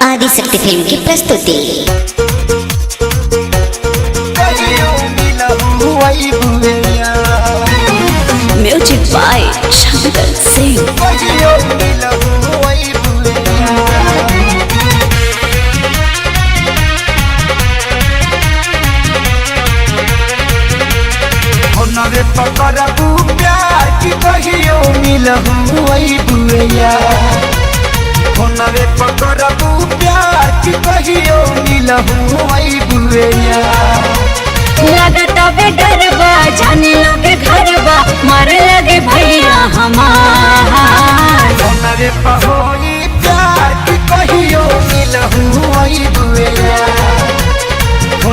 Adishakti film की प्रस्तुति। Music by Shankar Singh. नवे पकड़बू प्यार की कहियो मिलहू वही बुआ। नवे पकड़बू प्यार की कहियो मिलहू वही बुआ। लगता बे डरबा जाने लगे घरबा मारे लगे भैया हमार। नवे पहोई प्यार की कहियो मिलहू वही बुआ।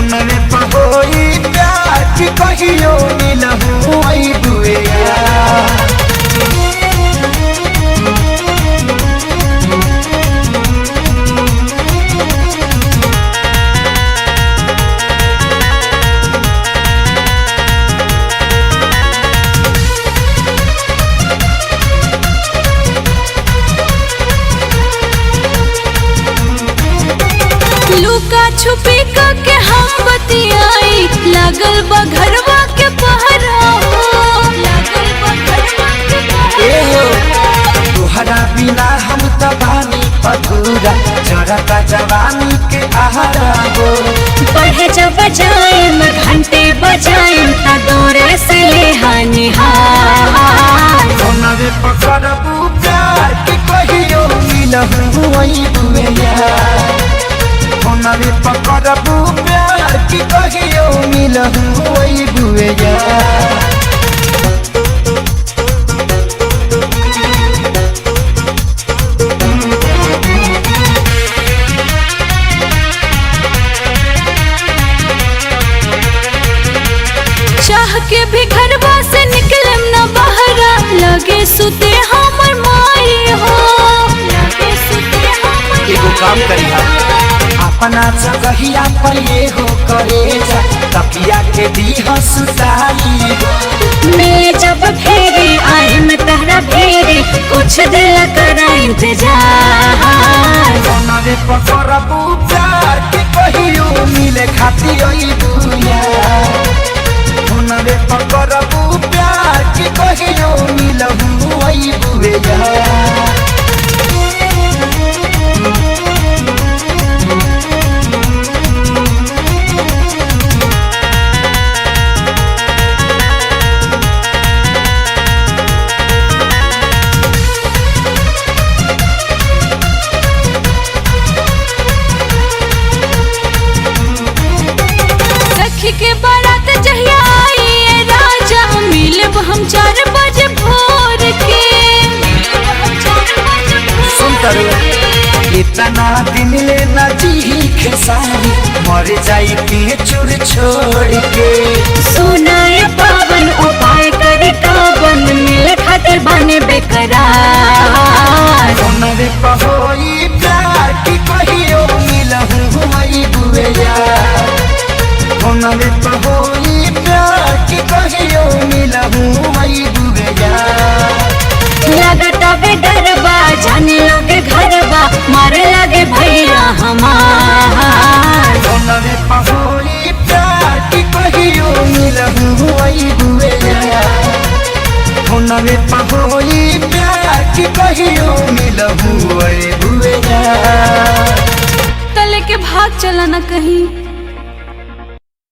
नवे पहोई प्यार की कहियो मिलहू वही बुआ। लुका छुपी के हम बतियाई लागल बा घरवा के पहरा हो। लागल बा घरवा के पहरा। तुहरा बिना हम तबानी अधूरा जरता जवानी के आहारा हो। पढ़े जब बजाए मैं घंटे बजाए ता दौरे से ले हानिहार। नवे पकड़बू प्यार की कहियो मिलहू वही बुआ। नवे पकड़बू प्यार की कहियो मिलहू वही बुआ। चाह के भी घरवा से निकलम न बहरा लगे सुते हमर माई हो। लगे सुते हमर एगो काम करी अपना जगहिया पर ये हो करे जा तकिया के दी हंसताई हो। मैं जब फेरे आए मैं तहरा फेरे कुछ दिल करा इंतजार। नवे पकड़बू प्यार की कहियो मिले खाती ओई बुआ। नवे पकड़बू प्यार की कहियो मिलहू वही बुआ। के बारात जहिया आई राजा मिलब हम 4 बजे भोर के। इतना दिन ले न जी खेसारी मर जाई के चुर छोड़ के। सुनाए पावन उपाय करे कावन मिल खातिर बने बेकरार। नवे पहोई प्यार की कहियो मिलहू वही बुआ। नवे पहोई प्यार की कहियो मिलहू वही बुआ। लगता बे डरबा जाने लगे घरबा मारे लगे भैया हमार। नवे पहोई प्यार की कहियो मिलहू वही बुआ। नवे पहोई प्यार की कहियो मिलहू वही बुआ। तले के भाग चला न कहीं।